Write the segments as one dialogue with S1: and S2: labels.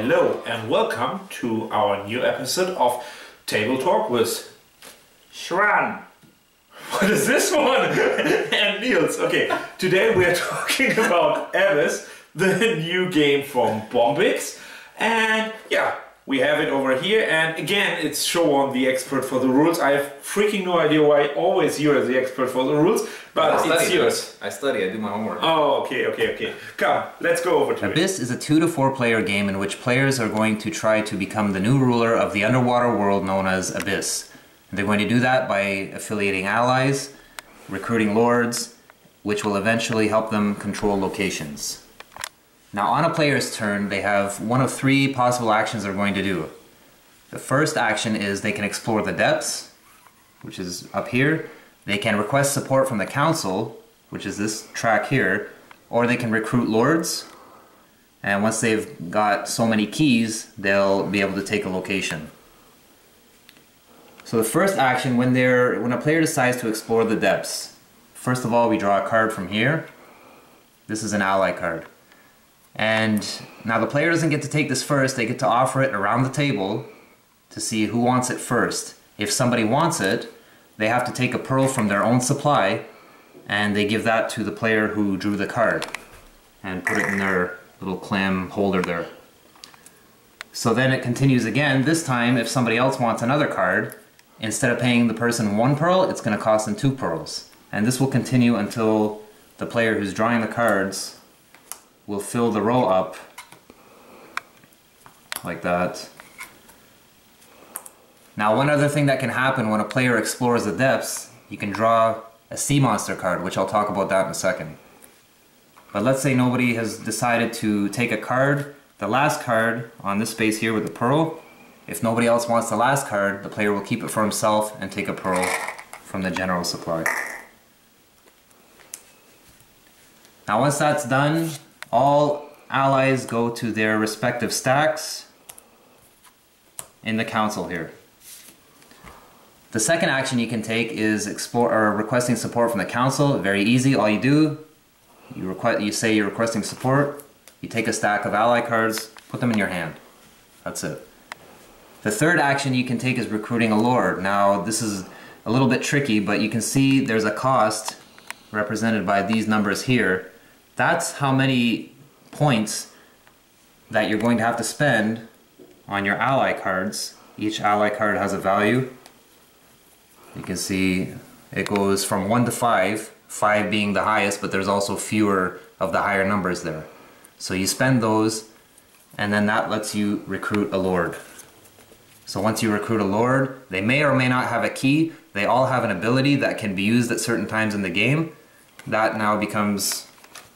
S1: Hello and welcome to our new episode of Table Talk with Showan. What is this one? And Nils. Okay, today we are talking about Abyss, the new game from Bombyx. And yeah, we have it over here. And again, it's Showan, the expert for the rules. I have freaking no idea why always you are the expert for the rules, but it's yours.
S2: I study, I do my homework.
S1: Oh, okay. Come, let's go over to it.
S3: Abyss is a 2 to 4 player game in which players are going to try to become the new ruler of the underwater world known as Abyss. And they're going to do that by affiliating allies, recruiting lords, which will eventually help them control locations. Now on a player's turn, they have one of 3 possible actions they're going to do. The first action is they can explore the depths, which is up here. They can request support from the council, which is this track here, or they can recruit lords, and once they've got so many keys, they'll be able to take a location. So the first action, when a player decides to explore the depths, first of all we draw a card from here. This is an ally card. And now the player doesn't get to take this first, they get to offer it around the table to see who wants it first. If somebody wants it, they have to take a pearl from their own supply and they give that to the player who drew the card and put it in their little clam holder there. So then it continues again. This time if somebody else wants another card, instead of paying the person 1 pearl, it's going to cost them 2 pearls. And this will continue until the player who's drawing the cards will fill the row up like that. Now one other thing that can happen when a player explores the depths, you can draw a sea monster card, which I'll talk about that in a second. But let's say nobody has decided to take a card. The last card on this space here with the pearl, if nobody else wants the last card, the player will keep it for himself and take a pearl from the general supply. Now once that's done, all allies go to their respective stacks in the council here. The second action you can take is requesting support from the council. Very easy. All you do, you say you're requesting support, you take a stack of ally cards, put them in your hand. That's it. The third action you can take is recruiting a lord. Now this is a little bit tricky, but you can see there's a cost represented by these numbers here. That's how many points that you're going to have to spend on your ally cards. Each ally card has a value. You can see it goes from 1 to 5, 5 being the highest, but there's also fewer of the higher numbers there. So you spend those, and then that lets you recruit a lord. So once you recruit a lord, they may or may not have a key. They all have an ability that can be used at certain times in the game. That now becomes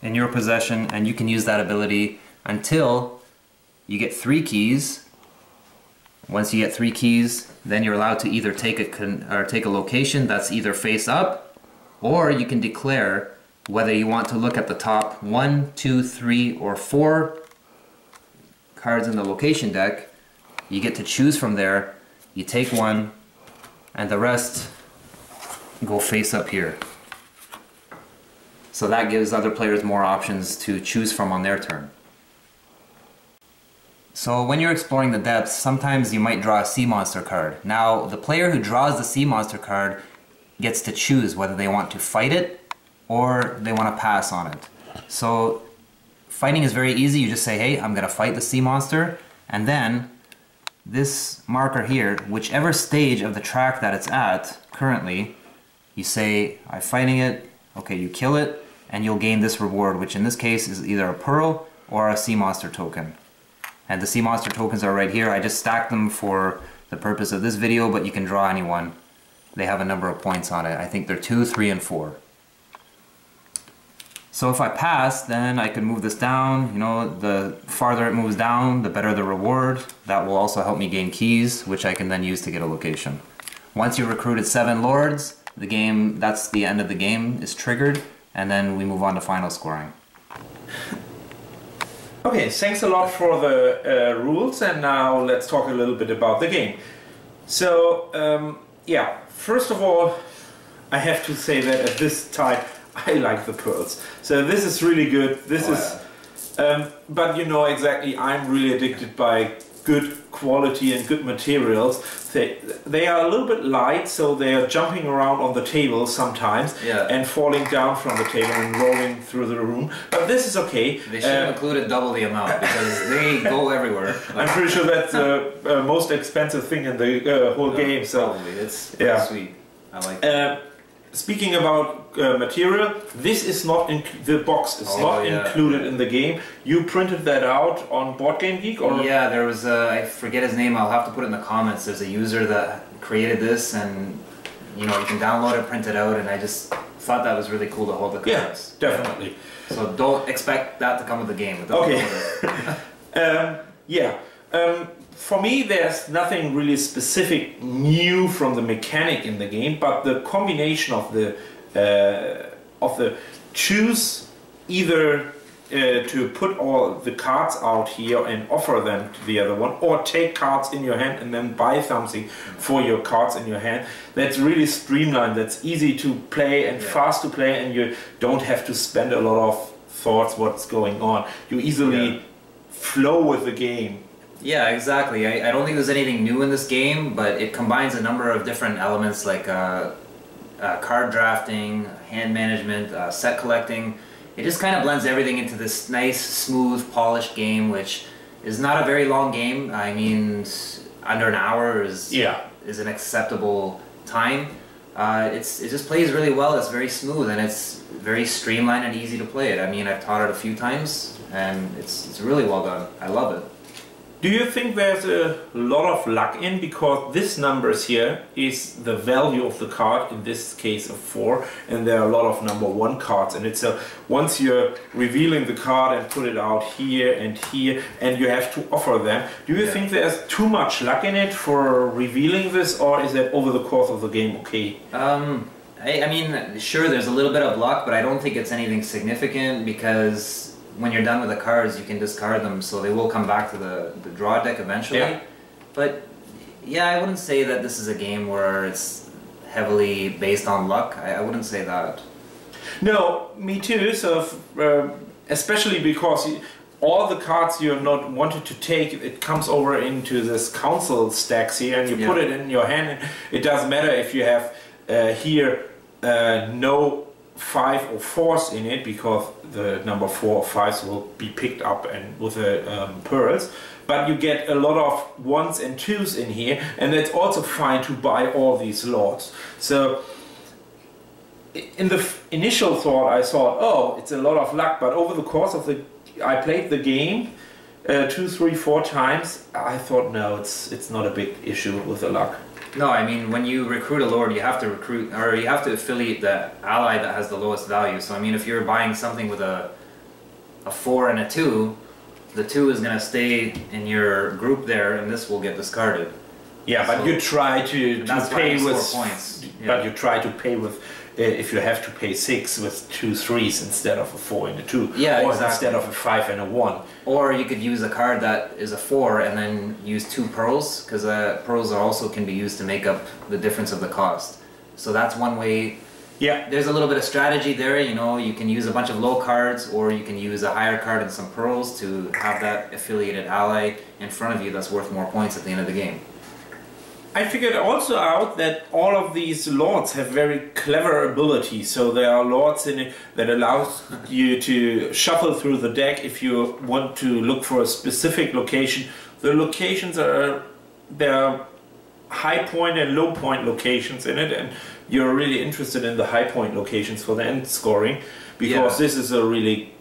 S3: in your possession, and you can use that ability until you get 3 keys. Once you get 3 keys, then you're allowed to either take a location that's either face up, or you can declare whether you want to look at the top 1, 2, 3, or 4 cards in the location deck. You get to choose from there. You take one, and the rest go face up here. So that gives other players more options to choose from on their turn. So when you're exploring the depths, sometimes you might draw a sea monster card. Now the player who draws the sea monster card gets to choose whether they want to fight it or they want to pass on it. So fighting is very easy. You just say, hey, I'm going to fight the sea monster, and then this marker here, whichever stage of the track that it's at currently, you say, I'm fighting it, okay, you kill it, and you'll gain this reward, which in this case is either a pearl or a sea monster token. And the sea monster tokens are right here. I just stacked them for the purpose of this video, but you can draw any one. They have a number of points on it. I think they're 2, 3, and 4. So if I pass, then I can move this down. You know, the farther it moves down, the better the reward. That will also help me gain keys, which I can then use to get a location. Once you've recruited 7 lords, the game, that's the end of the game, is triggered, and then we move on to final scoring.
S1: Okay, thanks a lot for the rules, and now let's talk a little bit about the game. So, yeah, first of all, I have to say that at this time I like the pearls. So this is really good. This is But you know exactly, I'm really addicted by good quality and good materials. They are a little bit light, so they are jumping around on the table sometimes and falling down from the table and rolling through the room. But this is okay.
S3: They should have included double the amount because they go everywhere.
S1: I'm pretty sure that's the most expensive thing in the whole game. So
S3: probably. It's sweet. I like it.
S1: Speaking about material, this is not in the box. It's not included in the game. You printed that out on Board Game Geek, or
S3: yeah, there was I forget his name. I'll have to put it in the comments. There's a user that created this, and you know you can download it, print it out, and I just thought that was really cool to hold the cards.
S1: Yeah, definitely.
S3: So don't expect that to come with the game.
S1: Okay. For me, there's nothing really specific new from the mechanic in the game, but the combination of the choose either to put all the cards out here and offer them to the other one, or take cards in your hand and then buy something for your cards in your hand. That's really streamlined. That's easy to play and fast to play, and you don't have to spend a lot of thoughts what's going on. You easily flow with the game.
S3: Yeah, exactly. I don't think there's anything new in this game, but it combines a number of different elements like card drafting, hand management, set collecting. It just kind of blends everything into this nice, smooth, polished game, which is not a very long game. I mean, under an hour is an acceptable time. It just plays really well. It's very smooth and it's very streamlined and easy to play it. I mean, I've taught it a few times and it's really well done. I love it.
S1: Do you think there's a lot of luck in, because this numbers here is the value of the card, in this case of 4, and there are a lot of number 1 cards in it. So once you're revealing the card and put it out here and you have to offer them, do you think there's too much luck in it for revealing this, or is that over the course of the game okay?
S3: I mean, sure, there's a little bit of luck, but I don't think it's anything significant, because when you're done with the cards, you can discard them, so they will come back to the draw deck eventually. Yeah. But yeah, I wouldn't say that this is a game where it's heavily based on luck. I wouldn't say that.
S1: No, me too. So, especially because all the cards you're not wanted to take, it comes over into this council stacks here, and you put it in your hand. And it doesn't matter if you have here no 5 or 4s in it, because the number 4 or 5s will be picked up and with the pearls, but you get a lot of 1s and 2s in here, and it's also fine to buy all these lords. So in the initial thought I thought, oh, it's a lot of luck, but over the course of I played the game 2, 3, 4 times. I thought, no, it's not a big issue with the luck.
S3: No, I mean, when you recruit a lord, you have to recruit, or you have to affiliate the ally that has the lowest value. So I mean, if you're buying something with a 4 and a 2, the 2 is going to stay in your group there, and this will get discarded.
S1: Yeah, but you try to pay with
S3: points.
S1: But you try to pay with if you have to pay 6 with 2 3s instead of a 4 and a 2, or instead of a 5 and a 1.
S3: Or you could use a card that is a 4 and then use 2 pearls, because pearls also can be used to make up the difference of the cost. So that's one way.
S1: Yeah,
S3: there's a little bit of strategy there. You know, you can use a bunch of low cards, or you can use a higher card and some pearls to have that affiliated ally in front of you that's worth more points at the end of the game.
S1: I figured also out that all of these lords have very clever abilities. So there are lords in it that allows you to shuffle through the deck if you want to look for a specific location. The locations there are high point and low point locations in it, and you're really interested in the high point locations for the end scoring, because this is a really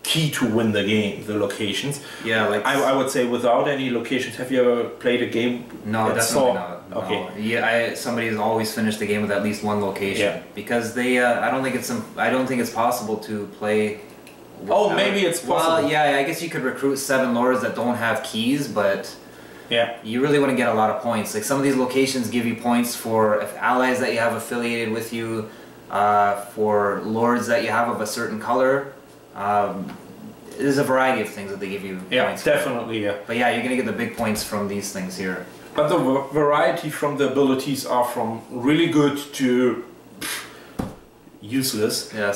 S1: key to win the game, the locations.
S3: Yeah, like
S1: I would say without any locations. Have you ever played a game?
S3: No, definitely not. Okay. No. Yeah, somebody has always finished the game with at least one location, because they. I don't think it's possible to play.
S1: Oh, maybe it's possible.
S3: Well, yeah, I guess you could recruit 7 lords that don't have keys, but you really wouldn't get a lot of points. Like, some of these locations give you points for allies that you have affiliated with you, for lords that you have of a certain color. There's a variety of things that they give you points
S1: definitely,
S3: for. But yeah, you're gonna get the big points from these things here.
S1: But the variety from the abilities are from really good to useless.
S3: Yeah,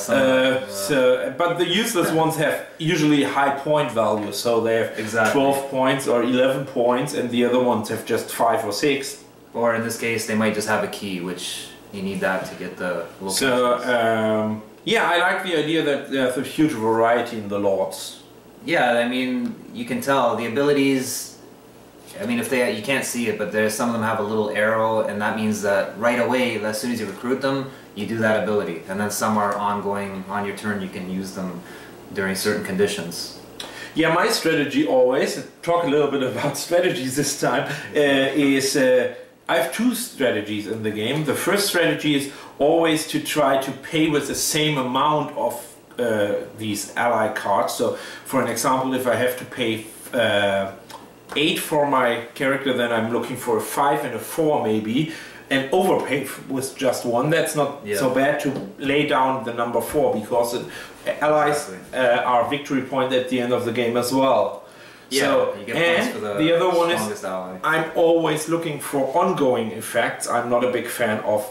S1: but the useless ones have usually high point values, so they have 12 points or 11 points, and the other ones have just 5 or 6.
S3: Or in this case, they might just have a key, which you need that to get the locations.
S1: So, yeah, I like the idea that there's a huge variety in the lords.
S3: Yeah, I mean, you can tell the abilities. I mean, if you can't see it, but some of them have a little arrow, and that means that right away, as soon as you recruit them, you do that ability, and then some are ongoing on your turn. You can use them during certain conditions.
S1: Yeah, my strategy always, talk a little bit about strategies this time, is I have 2 strategies in the game. The first strategy is always to try to pay with the same amount of these ally cards. So, for an example, if I have to pay 8 for my character, then I'm looking for a 5 and a 4 maybe, and overpay with just 1. That's not so bad to lay down the number 4, because allies are victory point at the end of the game as well.
S3: Yeah,
S1: so,
S3: you get points for
S1: the other one is
S3: ally.
S1: I'm always looking for ongoing effects. I'm not a big fan of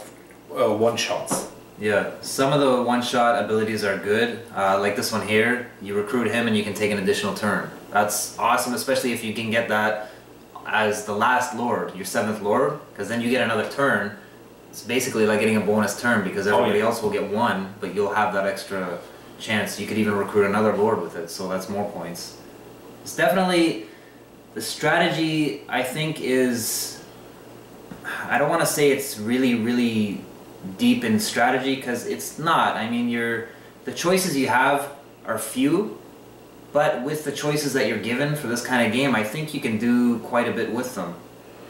S1: one-shots.
S3: Yeah, some of the one-shot abilities are good, like this one here. You recruit him and you can take an additional turn. That's awesome, especially if you can get that as the last lord, your 7th lord, because then you get another turn. It's basically like getting a bonus turn, because everybody else will get 1, but you'll have that extra chance. You could even recruit another lord with it, so that's more points. It's definitely, the strategy I think is, I don't want to say it's really deep in strategy, because it's not. I mean, the choices you have are few, but with the choices that you're given for this kind of game, I think you can do quite a bit with them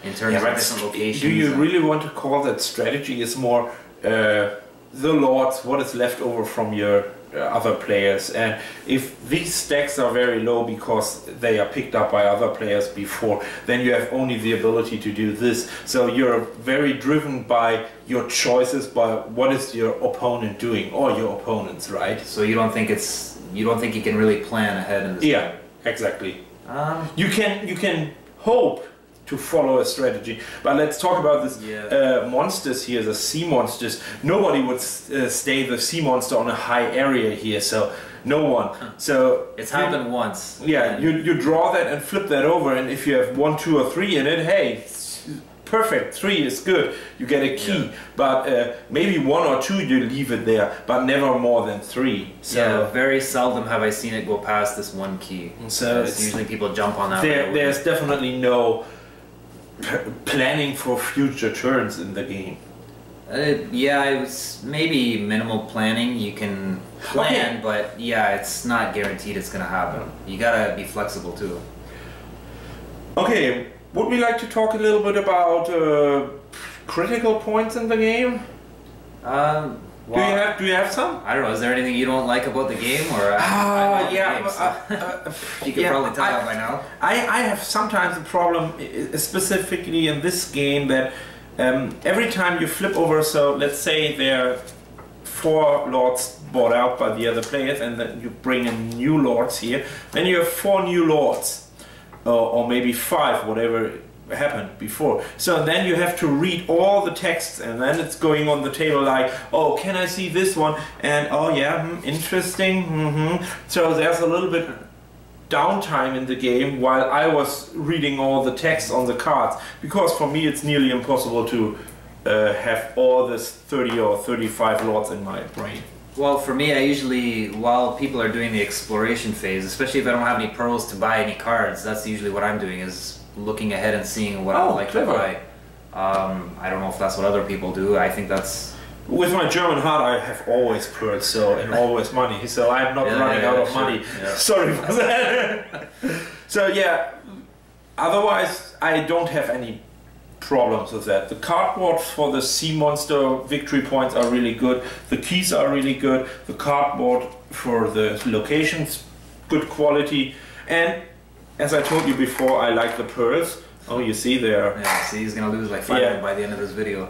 S3: in terms of different locations.
S1: Do you really want to call that strategy? It's more the lords, what is left over from your other players, and if these stacks are very low because they are picked up by other players before, then you have only the ability to do this. So you're very driven by your choices, by what is your opponent doing, or your opponents, right?
S3: So you don't think you can really plan ahead in this game?
S1: Exactly. You can hope to follow a strategy, but let's talk about this monsters here, the sea monsters. Nobody would stay the sea monster on a high area here, so no one. So
S3: it's happened once.
S1: Yeah, you draw that and flip that over, and if you have 1, 2, or 3 in it, hey, perfect. 3 is good. You get a key, but maybe 1 or 2 you leave it there, but never more than 3. So
S3: yeah, very seldom have I seen it go past this 1 key.
S1: So
S3: usually people jump on that.
S1: There's definitely no planning for future turns in the game.
S3: Yeah, it was maybe minimal planning. You can plan, but yeah, it's not guaranteed it's gonna happen. You gotta be flexible too.
S1: Okay, would we like to talk a little bit about critical points in the game?
S3: Well,
S1: do you have some?
S3: I don't know. Is there anything you don't like about the game, or? You can probably tell that by now.
S1: I have sometimes a problem, specifically in this game, that every time you flip over, so let's say there are 4 lords bought out by the other players, and then you bring in new lords here, then you have 4 new lords, or maybe 5, whatever happened before. So then you have to read all the texts, and then it's going on the table like, oh, can I see this one? And oh yeah, interesting. So there's a little bit downtime in the game while I was reading all the text on the cards, because for me it's nearly impossible to have all this 30 or 35 lords in my brain.
S3: Well, for me, I usually, while people are doing the exploration phase, especially if I don't have any pearls to buy any cards, that's usually what I'm doing, is looking ahead and seeing what I would like to buy. I don't know if that's what other people do. I think that's...
S1: With my German heart, I have always pearls, so, and always money, so I'm not running out of money. Yeah. Sorry for that. So yeah, otherwise I don't have any problems with that. The cardboard for the sea monster victory points are really good. The keys are really good. The cardboard for the locations, good quality. And as I told you before, I like the pearls. Oh, you see there.
S3: Yeah, see, he's gonna lose like 5 by the end of this video.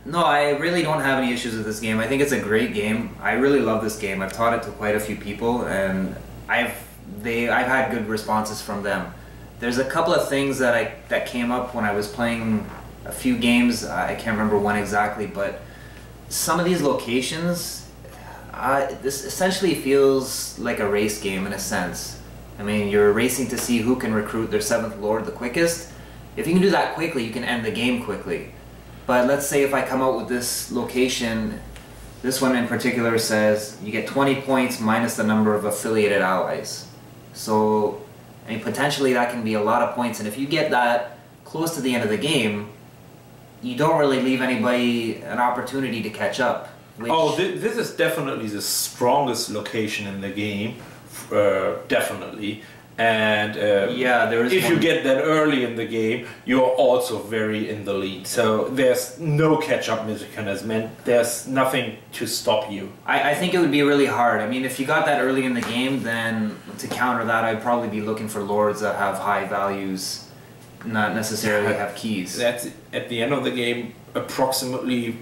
S3: No, I really don't have any issues with this game. I think it's a great game. I really love this game. I've taught it to quite a few people, and I've had good responses from them. There's a couple of things that came up when I was playing a few games. I can't remember when exactly, but some of these locations, this essentially feels like a race game in a sense. I mean, you're racing to see who can recruit their 7th Lord the quickest. If you can do that quickly, you can end the game quickly. But let's say if I come out with this location, this one in particular says you get 20 points minus the number of affiliated allies. So, I mean, potentially that can be a lot of points, and if you get that close to the end of the game, you don't really leave anybody an opportunity to catch up.
S1: This is definitely the strongest location in the game, definitely. And
S3: yeah, there is
S1: if you get that early in the game, you're also very in the lead. So there's no catch-up mechanism, and there's nothing to stop you.
S3: I think it would be really hard. I mean, if you got that early in the game, then to counter that, I'd probably be looking for lords that have high values, not necessarily have keys.
S1: That's at the end of the game, approximately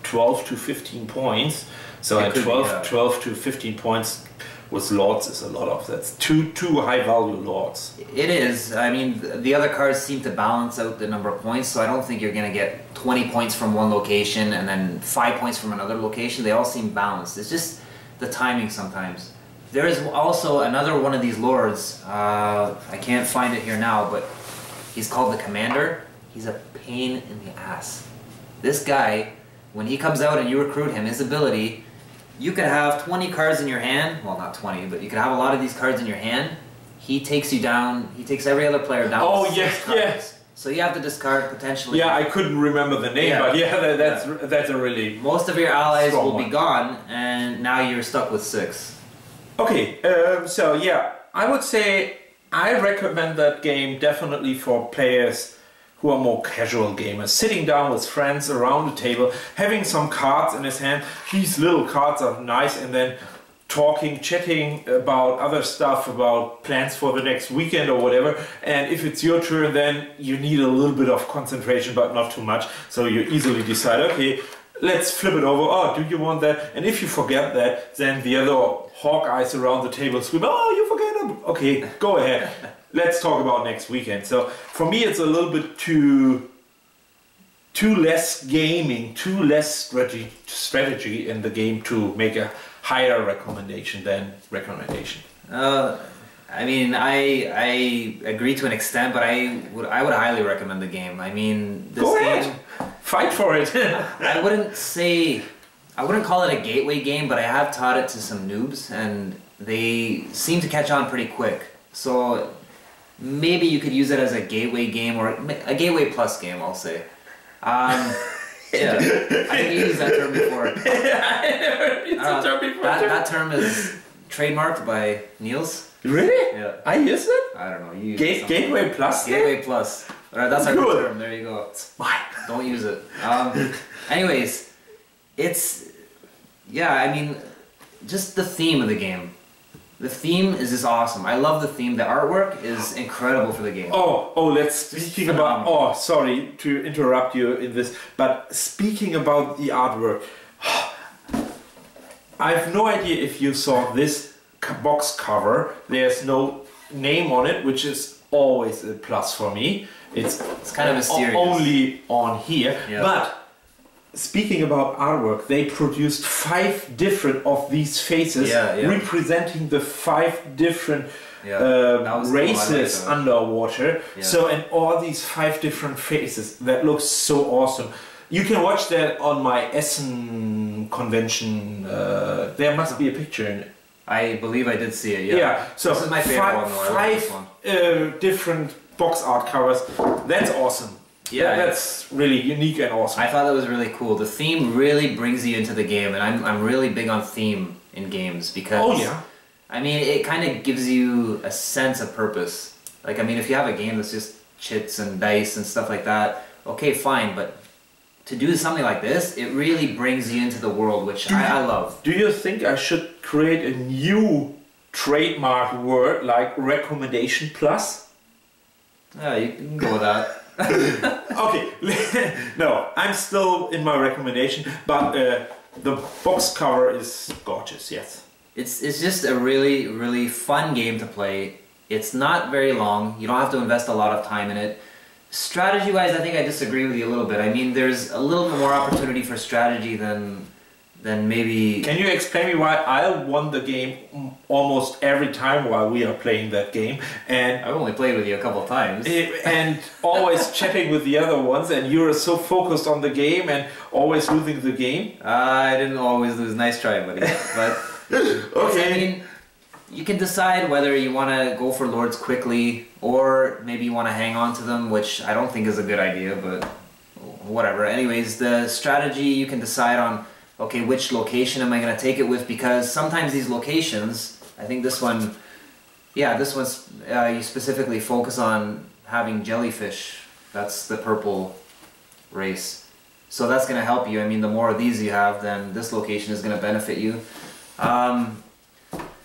S1: 12 to 15 points. So at 12 to 15 points with lords is a lot of. That's two high value lords.
S3: It is. I mean, the other cards seem to balance out the number of points, so I don't think you're going to get 20 points from one location and then 5 points from another location. They all seem balanced. It's just the timing sometimes. There is also another one of these lords. I can't find it here now, but he's called the Commander. He's a pain in the ass. This guy, when he comes out and you recruit him, his ability, you could have 20 cards in your hand. Well, not 20, but you could have a lot of these cards in your hand. He takes you down. He takes every other player down.
S1: Oh,
S3: with 6 cards.
S1: yes.
S3: So you have to discard potentially.
S1: Yeah, I couldn't remember the name, but yeah, that's a really.
S3: Most of your allies will
S1: one.
S3: be gone, and now you're stuck with 6.
S1: Okay, so yeah, I would say I recommend that game definitely for players who are more casual gamers, sitting down with friends around the table, having some cards in his hand. These little cards are nice, and then talking, chatting about other stuff, about plans for the next weekend or whatever. And if it's your turn, then you need a little bit of concentration, but not too much. So you easily decide, okay, let's flip it over. Oh, do you want that? And if you forget that, then the other Hawkeyes around the table scream, oh, you forget them. Okay, go ahead. Let's talk about next weekend. So for me, it's a little bit too less gaming, too less strategy in the game to make a higher recommendation than recommendation.
S3: I mean, I agree to an extent, but I would highly recommend the game. I mean, this
S1: Go
S3: game,
S1: ahead. Fight for it.
S3: I wouldn't call it a gateway game, but I have taught it to some noobs, and they seem to catch on pretty quick. So maybe you could use it as a gateway game, or a gateway plus game, I'll say. Yeah, I think you used that term before.
S1: Yeah, I never used that term before.
S3: That term is trademarked by Nils.
S1: Really?
S3: Yeah.
S1: I used it?
S3: I don't know. You used
S1: Gateway Plus?
S3: Gateway Plus. Alright, that's our new term. There you go.
S1: It's mine.
S3: Don't use it. Anyways, it's... Yeah, I mean, just the theme of the game. The theme is just awesome. I love the theme. The artwork is incredible for the game.
S1: Speaking about... Oh, sorry to interrupt you in this, but speaking about the artwork, I have no idea if you saw this box cover. There's no name on it, which is always a plus for me. It's
S3: kind of mysterious.
S1: Only on here.
S3: Yeah.
S1: But speaking about artwork, they produced 5 different of these faces representing the 5 different races underwater. Yeah. So, and all these 5 different faces, that looks so awesome. You can watch that on my Essen convention. There must be a picture in it.
S3: I believe I did see it, yeah.
S1: Yeah, so
S3: this is my favorite one.
S1: Five different box art covers. That's awesome.
S3: Yeah,
S1: that's really unique and awesome.
S3: I thought that was really cool. The theme really brings you into the game, and I'm really big on theme in games because I mean, it kind of gives you a sense of purpose. Like, I mean, if you have a game that's just chits and dice and stuff like that, okay, fine, but to do something like this, it really brings you into the world, which I love.
S1: Do you think I should create a new trademark word like recommendation plus?
S3: Yeah, you can go with that.
S1: Okay, no, I'm still in my recommendation, but the box cover is gorgeous, yes.
S3: It's just a really, really fun game to play. It's not very long. You don't have to invest a lot of time in it. Strategy-wise, I think I disagree with you a little bit. I mean, there's a little bit more opportunity for strategy than maybe...
S1: Can you explain me why I won the game almost every time while we are playing that game? And
S3: I've only played with you a couple of times.
S1: And always chatting with the other ones, and you're so focused on the game and always losing the game?
S3: I didn't always lose. Nice try, buddy. But,
S1: okay.
S3: I mean, you can decide whether you want to go for lords quickly or maybe you want to hang on to them, which I don't think is a good idea, but whatever. Anyways, the strategy you can decide on, okay, which location am I going to take it with, because sometimes these locations, I think this one, yeah, this one's, you specifically focus on having jellyfish. That's the purple race. So that's going to help you. I mean, the more of these you have, then this location is going to benefit you.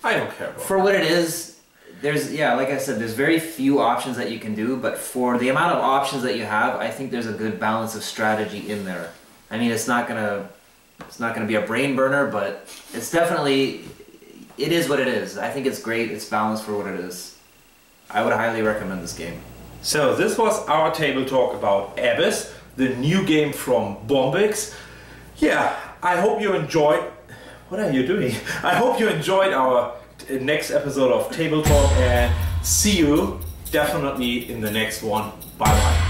S1: I don't care about
S3: for what it is, there's, yeah, like I said, there's very few options that you can do, but for the amount of options that you have, I think there's a good balance of strategy in there. I mean, it's not gonna be a brain burner, but it's definitely, it is what it is. I think it's great, it's balanced for what it is. I would highly recommend this game.
S1: So this was our table talk about Abyss, the new game from Bombyx. Yeah, I hope you enjoyed. What are you doing? I hope you enjoyed our next episode of Table Talk, and see you definitely in the next one. Bye bye.